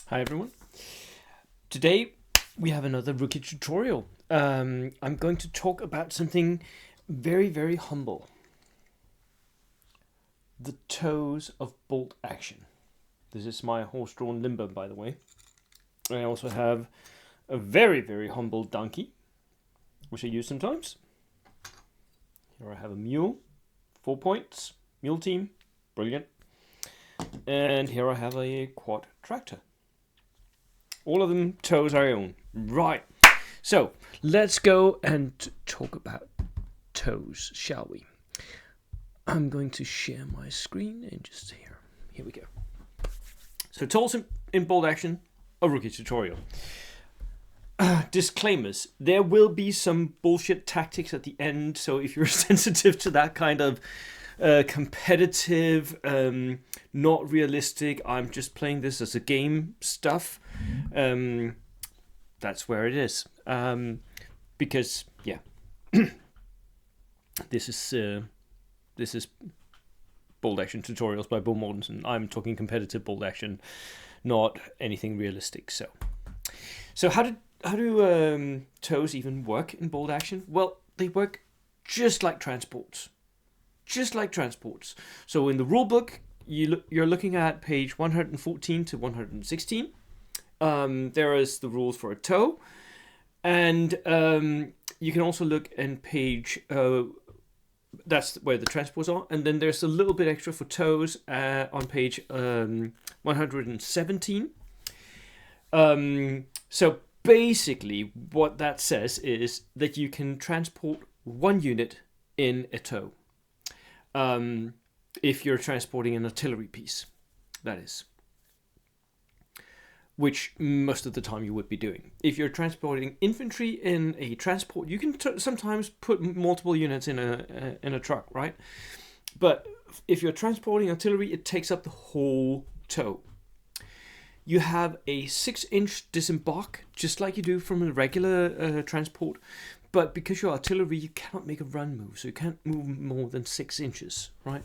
Hi everyone. Today we have another rookie tutorial. I'm going to talk about something very, very humble. The toes of bolt action. This is my horse-drawn limber, by the way. I also have a very, very humble donkey, which I use sometimes. Here I have a mule, 4 points, mule team, brilliant. And here I have a quad tractor. All of them toes I own. Right. So let's go and talk about toes, shall we? I'm going to share my screen and just here. Here we go. So toes in bolt action, a rookie tutorial. Disclaimers. There will be some bullshit tactics at the end, so if you're sensitive to that kind of competitive, not realistic, I'm just playing this as a game stuff, that's where it is. Because, yeah, this is bolt action tutorials by Bo Mortensen. I'm talking competitive bolt action, not anything realistic. So how do toes even work in bolt action? Well, they work just like transports. Just like transports. So in the rulebook, you're looking at page 114 to 116. There is the rules for a toe. And you can also look in page... that's where the transports are. And then there's a little bit extra for toes on page 117. So basically, what that says is that you can transport one unit in a tow. If you're transporting an artillery piece, that is. Which most of the time you would be doing. If you're transporting infantry in a transport, you can sometimes put multiple units in a truck, right? But if you're transporting artillery, it takes up the whole tow. You have a 6-inch disembark, just like you do from a regular transport. But because you're artillery, you cannot make a run move, so you can't move more than 6 inches, right?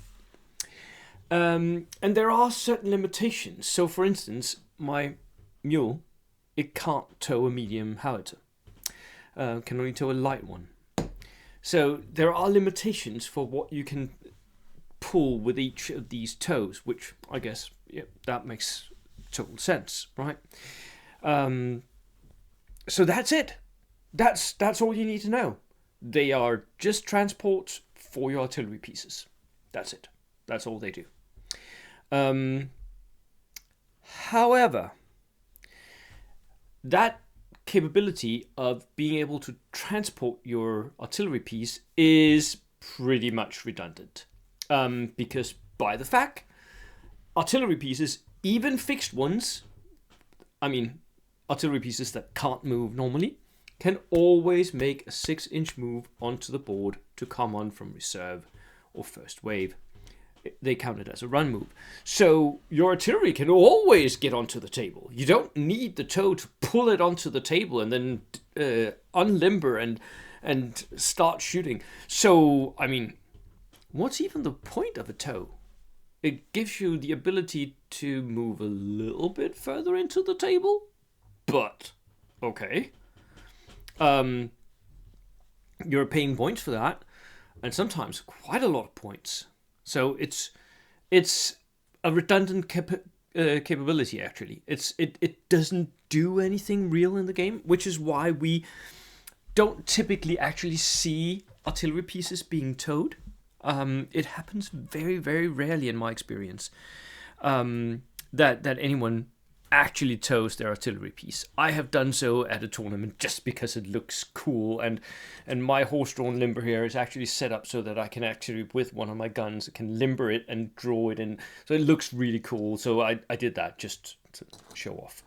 And there are certain limitations. So, for instance, my mule, it can't tow a medium howitzer. Can only tow a light one. So there are limitations for what you can pull with each of these tows, which I guess that makes total sense, right? So that's it. That's all you need to know. They are just transports for your artillery pieces. That's it. That's all they do. However, that capability of being able to transport your artillery piece is pretty much redundant. Because by the fact, artillery pieces, even fixed ones, I mean, artillery pieces that can't move normally, can always make a 6-inch move onto the board to come on from reserve or first wave. They count it as a run move. So your artillery can always get onto the table. You don't need the tow to pull it onto the table and then unlimber and start shooting. So, I mean, what's even the point of a tow? It gives you the ability to move a little bit further into the table, but okay. You're paying points for that, and sometimes quite a lot of points. So it's a redundant capability, actually. It doesn't do anything real in the game, which is why we don't typically actually see artillery pieces being towed. It happens very, very rarely in my experience that anyone actually tows their artillery piece. I have done so at a tournament just because it looks cool, and my horse-drawn limber here is actually set up so that I can actually, with one of my guns, can limber it and draw it in, so it looks really cool. So I did that just to show off.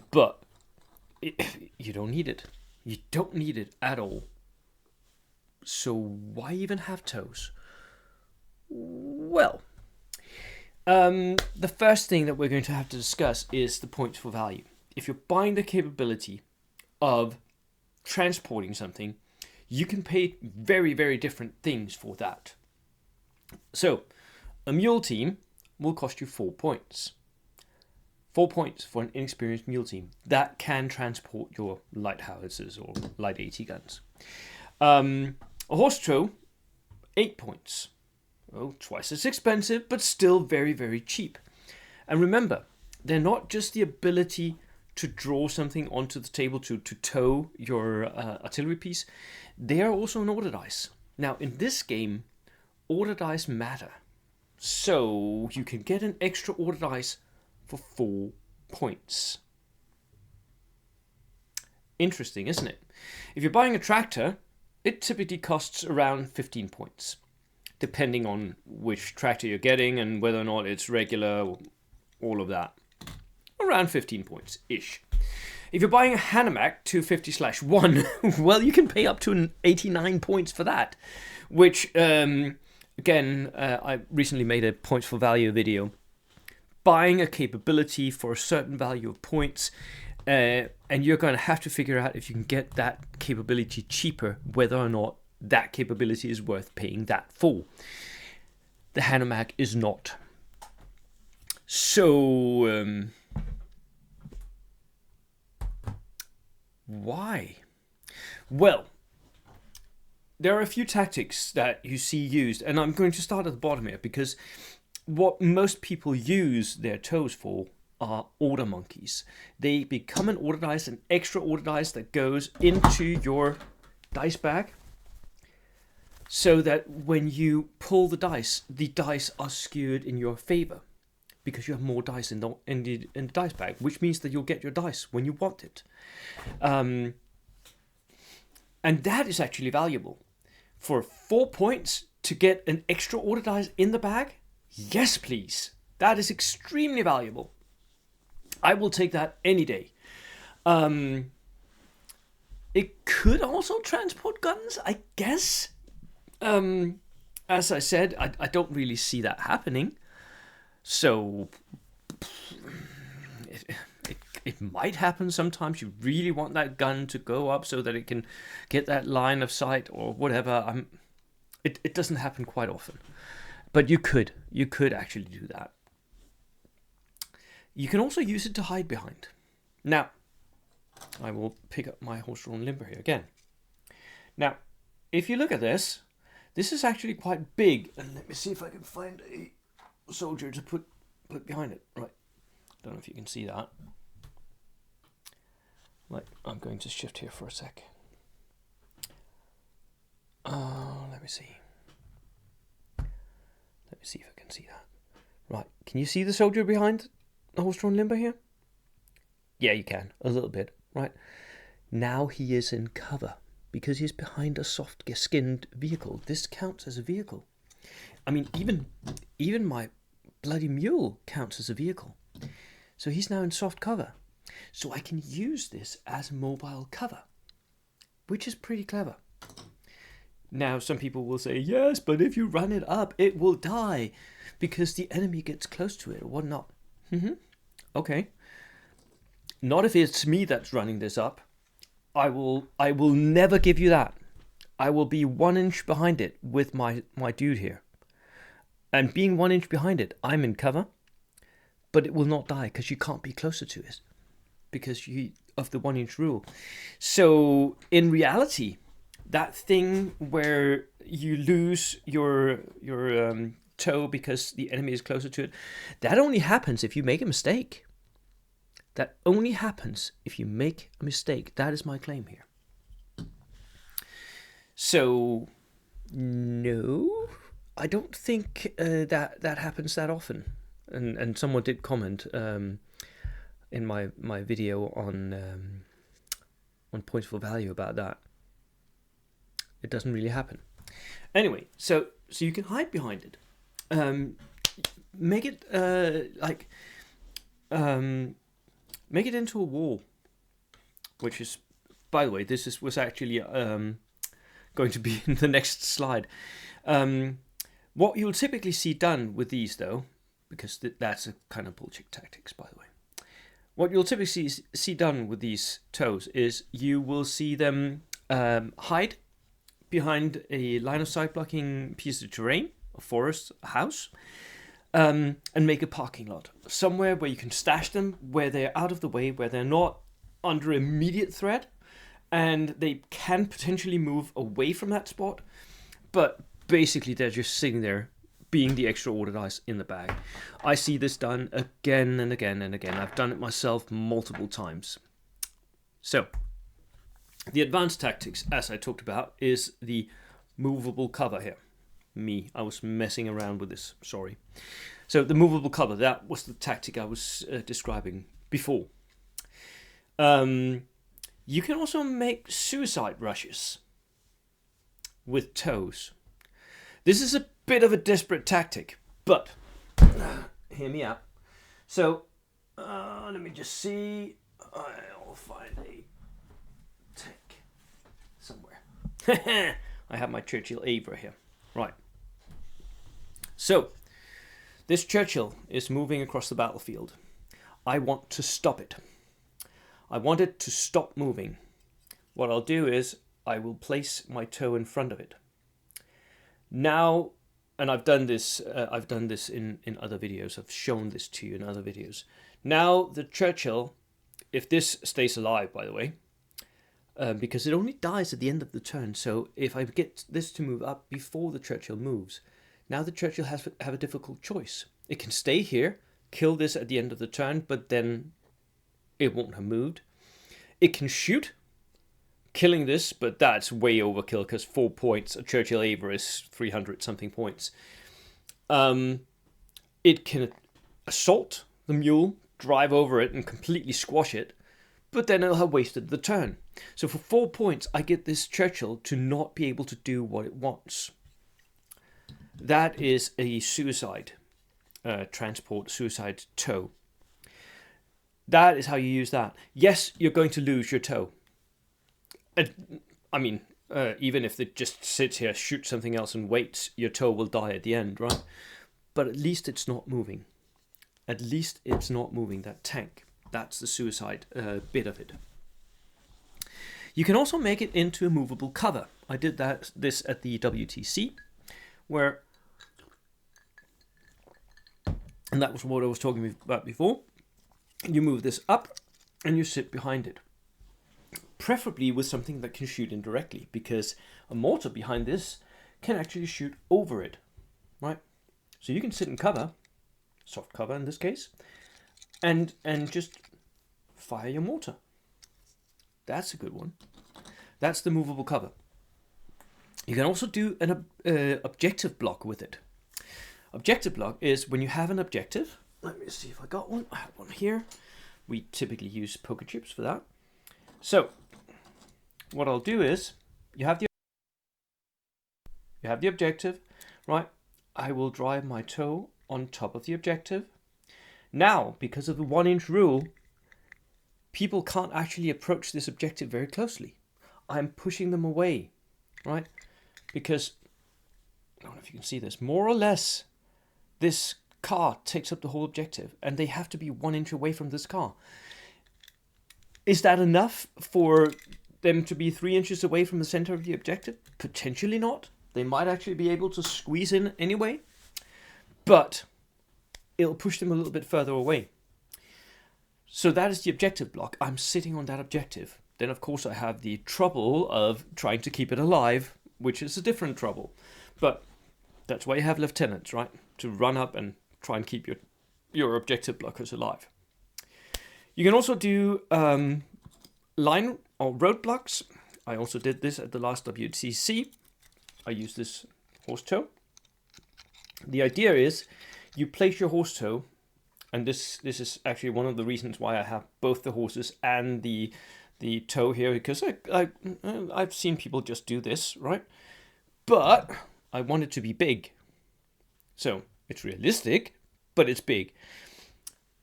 But you don't need it. You don't need it at all. So why even have toes? Well, the first thing that we're going to have to discuss is the points for value. If you're buying the capability of transporting something, you can pay very, very different things for that. So, a mule team will cost you 4 points. 4 points for an inexperienced mule team that can transport your light howitzers or light AT guns. A horse trow, 8 points. Well, twice as expensive, but still very, very cheap. And remember, they're not just the ability to draw something onto the table to tow your artillery piece. They are also an order dice. Now, in this game, order dice matter. So you can get an extra order dice for 4 points. Interesting, isn't it? If you're buying a tractor, it typically costs around 15 points, depending on which tractor you're getting and whether or not it's regular, all of that. Around 15 points-ish. If you're buying a Hanomag 250/1, well, you can pay up to 89 points for that, which, again, I recently made a points for value video. Buying a capability for a certain value of points, and you're going to have to figure out if you can get that capability cheaper, whether or not that capability is worth paying that for. The Hanomag is not. So, why? Well, there are a few tactics that you see used, and I'm going to start at the bottom here because what most people use their toes for are order monkeys. They become an order dice, an extra order dice that goes into your dice bag, so that when you pull the dice are skewed in your favor because you have more dice in the dice bag, which means that you'll get your dice when you want it. And that is actually valuable. For 4 points to get an extra order dice in the bag? Yes, please. That is extremely valuable. I will take that any day. It could also transport guns, I guess. As I said, I don't really see that happening. So it might happen sometimes. You really want that gun to go up so that it can get that line of sight or whatever. It doesn't happen quite often. But you could actually do that. You can also use it to hide behind. Now, I will pick up my horse-drawn limber here again. Now, if you look at this, this is actually quite big. And let me see if I can find a soldier to put behind it. Right. Don't know if you can see that. Right, I'm going to shift here for a sec. Let me see. Let me see if I can see that. Right, can you see the soldier behind the horse-drawn limber here? Yeah, you can, a little bit, right? Now he is in cover because he's behind a soft-skinned vehicle. This counts as a vehicle. I mean, even my bloody mule counts as a vehicle. So he's now in soft cover. So I can use this as mobile cover, which is pretty clever. Now, some people will say, yes, but if you run it up, it will die because the enemy gets close to it or whatnot. Okay. Not if it's me that's running this up. I will never give you that. I will be 1 inch behind it with my dude here. And being 1 inch behind it, I'm in cover, but it will not die because you can't be closer to it because of the 1 inch rule. So in reality, that thing where you lose your toe because the enemy is closer to it, that only happens if you make a mistake. That only happens if you make a mistake. That is my claim here. So, no, I don't think that happens that often. And someone did comment in my video on points for value about that. It doesn't really happen. Anyway, so you can hide behind it. Make it make it into a wall, which is, by the way, was actually going to be in the next slide. What you'll typically see done with these, though, because that's a kind of bullshit tactics, by the way. What you'll typically see done with these toes is you will see them hide behind a line of sight blocking piece of terrain, a forest, a house. and make a parking lot somewhere where you can stash them, where they're out of the way, where they're not under immediate threat, and they can potentially move away from that spot, but basically they're just sitting there being the extra ordered ice in the bag. I see this done again and again and again. I've done it myself multiple times. So, the advanced tactics, as I talked about, is the movable cover here. I was messing around with this, sorry. So the movable cover, that was the tactic I was describing before. You can also make suicide rushes with toes. This is a bit of a desperate tactic, but hear me out. So let me just see. I'll find a tank somewhere. I have my Churchill Avra here. Right. So, this Churchill is moving across the battlefield. I want to stop it. I want it to stop moving. What I'll do is I will place my toe in front of it. Now, and I've done this in other videos. I've shown this to you in other videos. Now the Churchill, if this stays alive, by the way, because it only dies at the end of the turn. So if I get this to move up before the Churchill moves, now the Churchill have a difficult choice. It can stay here, kill this at the end of the turn, but then it won't have moved. It can shoot, killing this, but that's way overkill because 4 points. A Churchill Avra is 300 something points. It can assault the mule, drive over it and completely squash it, but then it'll have wasted the turn. So for 4 points, I get this Churchill to not be able to do what it wants. That is a suicide transport, suicide toe. That is how you use that. Yes, you're going to lose your toe. Even if it just sits here, shoots something else and waits, your toe will die at the end, right? But at least it's not moving. At least it's not moving, that tank. That's the suicide bit of it. You can also make it into a movable cover. I did this at the WTC, where, and that was what I was talking about before. You move this up and you sit behind it. Preferably with something that can shoot indirectly, because a mortar behind this can actually shoot over it, right? So you can sit in cover, soft cover in this case, and just fire your mortar. That's a good one. That's the movable cover. You can also do an objective block with it. Objective block is when you have an objective. Let me see if I got one. I have one here. We typically use poker chips for that. So what I'll do is you have the objective, right? I will drive my toe on top of the objective. Now, because of the 1 inch rule, people can't actually approach this objective very closely. I'm pushing them away, right? Because, I don't know if you can see this, more or less, this car takes up the whole objective and they have to be 1 inch away from this car. Is that enough for them to be 3 inches away from the center of the objective? Potentially not. They might actually be able to squeeze in anyway, but it'll push them a little bit further away. So that is the objective block. I'm sitting on that objective. Then of course I have the trouble of trying to keep it alive, which is a different trouble. But that's why you have lieutenants, right? To run up and try and keep your objective blockers alive. You can also do line or road blocks. I also did this at the last WTC. I use this horse toe. The idea is you place your horse toe, and this is actually one of the reasons why I have both the horses and the toe here, because I've seen people just do this, right? But I want it to be big. So it's realistic, but it's big.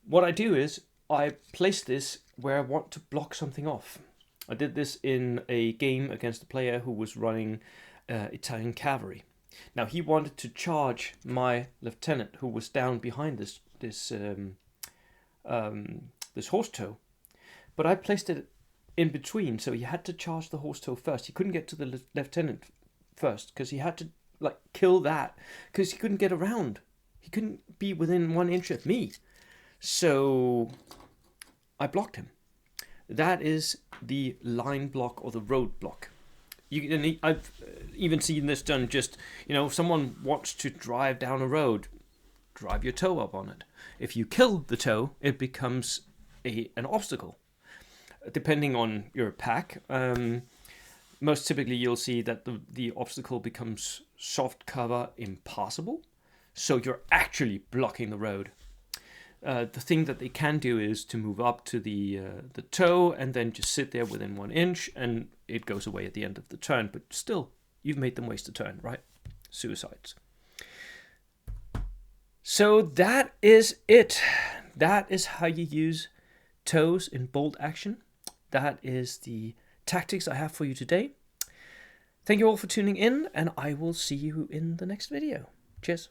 What I do is I place this where I want to block something off. I did this in a game against a player who was running Italian cavalry. Now he wanted to charge my lieutenant who was down behind this horse toe, but I placed it in between, so he had to charge the horse toe first. He couldn't get to the lieutenant first because he had to kill that because he couldn't get around. He couldn't be within 1 inch of me. So I blocked him. That is the line block or the road block. I've even seen this done just, if someone wants to drive down a road, drive your toe up on it. If you kill the toe, it becomes an obstacle. Depending on your pack, most typically you'll see that the obstacle becomes soft cover impassable. So you're actually blocking the road. The thing that they can do is to move up to the toe and then just sit there within 1 inch, and it goes away at the end of the turn. But still, you've made them waste a turn, right? Suicides. So that is it. That is how you use toes in bolt action. That is the tactics I have for you today. Thank you all for tuning in, and I will see you in the next video. Cheers.